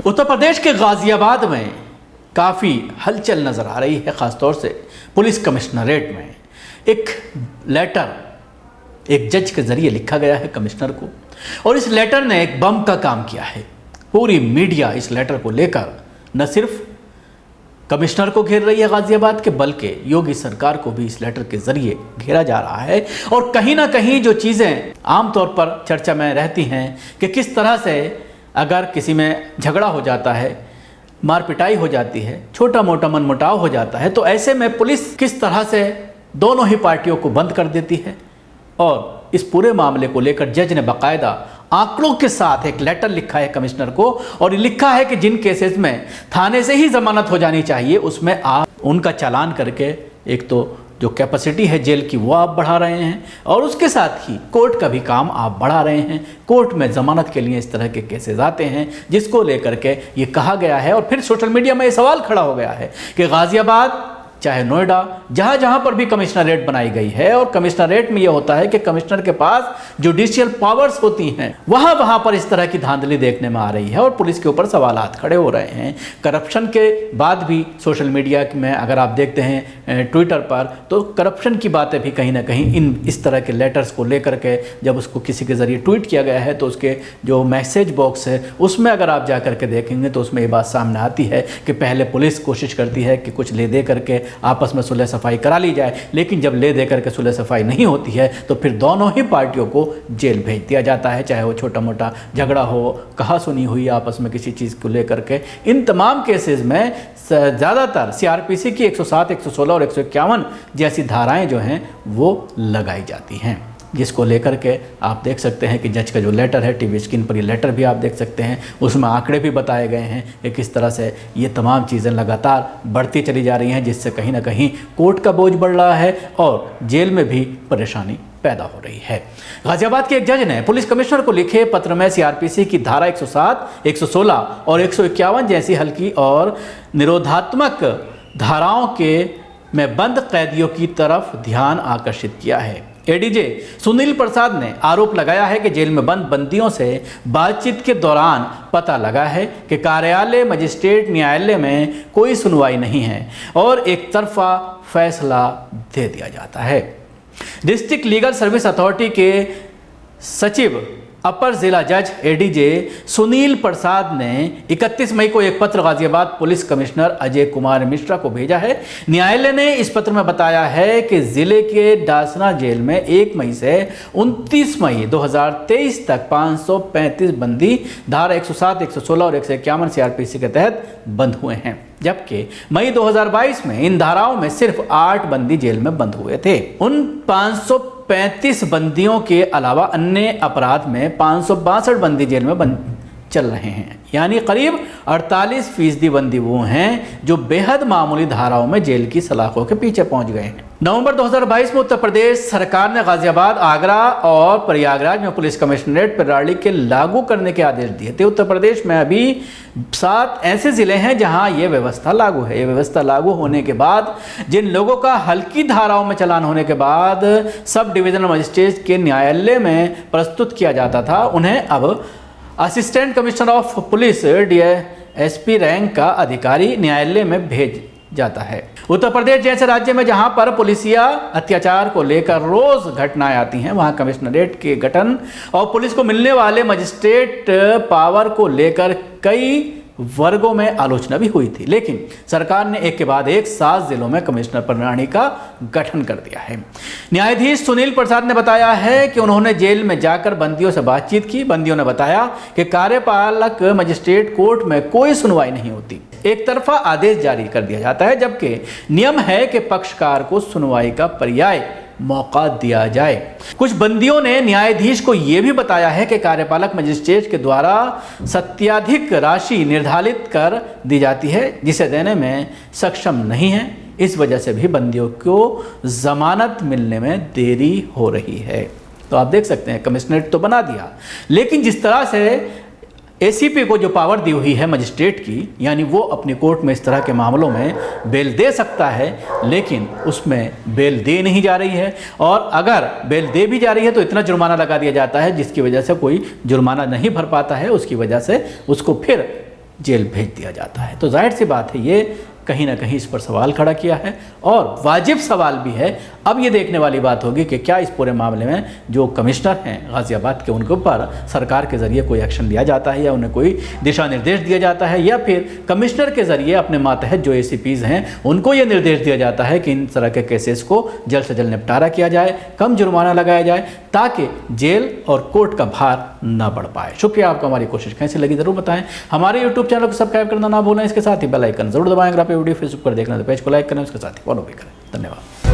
उत्तर प्रदेश के गाजियाबाद में काफ़ी हलचल नज़र आ रही है। ख़ासतौर से पुलिस कमिश्नरेट में एक लेटर एक जज के ज़रिए लिखा गया है कमिश्नर को, और इस लेटर ने एक बम का काम किया है। पूरी मीडिया इस लेटर को लेकर न सिर्फ कमिश्नर को घेर रही है गाजियाबाद के, बल्कि योगी सरकार को भी इस लेटर के ज़रिए घेरा जा रहा है। और कहीं ना कहीं जो चीज़ें आमतौर पर चर्चा में रहती हैं कि किस तरह से अगर किसी में झगड़ा हो जाता है, मार पिटाई हो जाती है, छोटा मोटा मनमुटाव हो जाता है, तो ऐसे में पुलिस किस तरह से दोनों ही पार्टियों को बंद कर देती है। और इस पूरे मामले को लेकर जज ने बाकायदा आंकड़ों के साथ एक लेटर लिखा है कमिश्नर को, और लिखा है कि जिन केसेस में थाने से ही जमानत हो जानी चाहिए उसमें आप उनका चालान करके एक तो जो कैपेसिटी है जेल की वो आप बढ़ा रहे हैं, और उसके साथ ही कोर्ट का भी काम आप बढ़ा रहे हैं। कोर्ट में ज़मानत के लिए इस तरह के केसेस आते हैं, जिसको लेकर के ये कहा गया है। और फिर सोशल मीडिया में ये सवाल खड़ा हो गया है कि गाजियाबाद चाहे नोएडा, जहाँ जहाँ पर भी कमिश्नरेट बनाई गई है, और कमिश्नरेट में ये होता है कि कमिश्नर के पास जुडिशियल पावर्स होती हैं, वहाँ पर इस तरह की धांधली देखने में आ रही है और पुलिस के ऊपर सवालात खड़े हो रहे हैं। करप्शन के बाद भी सोशल मीडिया में अगर आप देखते हैं ट्विटर पर, तो करप्शन की बातें भी कहीं ना कहीं इस तरह के लेटर्स को लेकर के जब उसको किसी के ज़रिए ट्वीट किया गया है, तो उसके जो मैसेज बॉक्स है उसमें अगर आप जा करके देखेंगे तो उसमें ये बात सामने आती है कि पहले पुलिस कोशिश करती है कि कुछ ले दे करके आपस में सुलह सफाई करा ली जाए, लेकिन जब ले देकर के सुलह सफाई नहीं होती है तो फिर दोनों ही पार्टियों को जेल भेज दिया जाता है, चाहे वो छोटा मोटा झगड़ा हो, कहा सुनी हुई आपस में किसी चीज़ को लेकर के। इन तमाम केसेस में ज़्यादातर सीआरपीसी की 107, 116 और 151 जैसी धाराएं जो हैं वो लगाई जाती हैं, जिसको लेकर के आप देख सकते हैं कि जज का जो लेटर है, टीवी स्क्रीन पर ये लेटर भी आप देख सकते हैं, उसमें आंकड़े भी बताए गए हैं कि किस तरह से ये तमाम चीज़ें लगातार बढ़ती चली जा रही हैं, जिससे कहीं ना कहीं कोर्ट का बोझ बढ़ रहा है और जेल में भी परेशानी पैदा हो रही है। गाजियाबाद के एक जज ने पुलिस कमिश्नर को लिखे पत्र में सीआरपीसी की धारा 107, 116 और 151 जैसी हल्की और निरोधात्मक धाराओं के में बंद कैदियों की तरफ ध्यान आकर्षित किया है। एडीजे सुनील प्रसाद ने आरोप लगाया है कि जेल में बंद बंदियों से बातचीत के दौरान पता लगा है कि कार्यालय मजिस्ट्रेट न्यायालय में कोई सुनवाई नहीं है और एक तरफा फैसला दे दिया जाता है। डिस्ट्रिक्ट लीगल सर्विस अथॉरिटी के सचिव अपर जिला जज एडीजे सुनील प्रसाद ने 31 मई को एक पत्र गाजियाबाद पुलिस कमिश्नर अजय कुमार मिश्रा को भेजा है। न्यायालय ने इस पत्र में बताया है कि जिले के डासना जेल में 1 मई से 29 मई 2023 तक 535 बंदी धारा 107, 116 और 151 सीआरपीसी के तहत बंद हुए हैं, जबकि मई 2022 में इन धाराओं में सिर्फ 8 बंदी जेल में बंद हुए थे। उन 535 बंदियों के अलावा अन्य अपराध में 562 बंदी जेल में बंद चल रहे हैं, यानी करीब 48% बंदी वो हैं जो बेहद मामूली धाराओं में जेल की सलाखों के पीछे पहुंच गए हैं। नवंबर 2022 में उत्तर प्रदेश सरकार ने गाजियाबाद, आगरा और प्रयागराज में पुलिस कमिश्नरेट प्रणाली के लागू करने के आदेश दिए थे। उत्तर प्रदेश में अभी 7 ऐसे ज़िले हैं जहां ये व्यवस्था लागू है। ये व्यवस्था लागू होने के बाद जिन लोगों का हल्की धाराओं में चालान होने के बाद सब डिविजनल मजिस्ट्रेट के न्यायालय में प्रस्तुत किया जाता था, उन्हें अब assistant commissioner of police DSP rank का अधिकारी न्यायालय में भेज जाता है। उत्तर प्रदेश जैसे राज्य में जहां पर पुलिसिया अत्याचार को लेकर रोज घटनाएं आती हैं, वहां कमिश्नरेट के गठन और पुलिस को मिलने वाले मजिस्ट्रेट पावर को लेकर कई वर्गों में आलोचना भी हुई थी, लेकिन सरकार ने एक के बाद एक 7 जिलों में कमिश्नर प्रणाली का गठन कर दिया है। न्यायाधीश सुनील प्रसाद ने बताया है कि उन्होंने जेल में जाकर बंदियों से बातचीत की। बंदियों ने बताया कि कार्यपालक मजिस्ट्रेट कोर्ट में कोई सुनवाई नहीं होती, एक तरफा आदेश जारी कर दिया जाता है, जबकि नियम है कि पक्षकार को सुनवाई का पर्याय मौका दिया जाए। कुछ बंदियों ने न्यायाधीश को यह भी बताया है कि कार्यपालक मजिस्ट्रेट के द्वारा सत्याधिक राशि निर्धारित कर दी जाती है, जिसे देने में सक्षम नहीं है। इस वजह से भी बंदियों को जमानत मिलने में देरी हो रही है। तो आप देख सकते हैं कमिश्नरेट तो बना दिया, लेकिन जिस तरह से एसीपी को जो पावर दी हुई है मजिस्ट्रेट की, यानी वो अपनी कोर्ट में इस तरह के मामलों में बेल दे सकता है, लेकिन उसमें बेल दे नहीं जा रही है, और अगर बेल दे भी जा रही है तो इतना जुर्माना लगा दिया जाता है जिसकी वजह से कोई जुर्माना नहीं भर पाता है। उसकी वजह से उसको फिर जेल भेज दिया जाता है। तो जाहिर सी बात है ये कहीं ना कहीं इस पर सवाल खड़ा किया है और वाजिब सवाल भी है। अब ये देखने वाली बात होगी कि क्या इस पूरे मामले में जो कमिश्नर हैं गाज़ियाबाद के उनके ऊपर सरकार के ज़रिए कोई एक्शन लिया जाता है या उन्हें कोई दिशा निर्देश दिया जाता है या फिर कमिश्नर के ज़रिए अपने मातहत जो ACPs हैं उनको ये निर्देश दिया जाता है कि इन तरह के केसेस को जल्द से जल्द निपटारा किया जाए, कम जुर्माना लगाया जाए ताकि जेल और कोर्ट का भार ना बढ़ पाए। शुक्रिया आपको, हमारी कोशिश कैसी लगी ज़रूर बताएं। हमारे यूट्यूब चैनल को सब्सक्राइब करना ना भूलें, इसके साथ ही बेल आइकन जरूर दबाएं। अगर आप वीडियो फेसबुक पर देखना तो पेज को लाइक करें, उसके साथ ही फॉलो भी करें। धन्यवाद।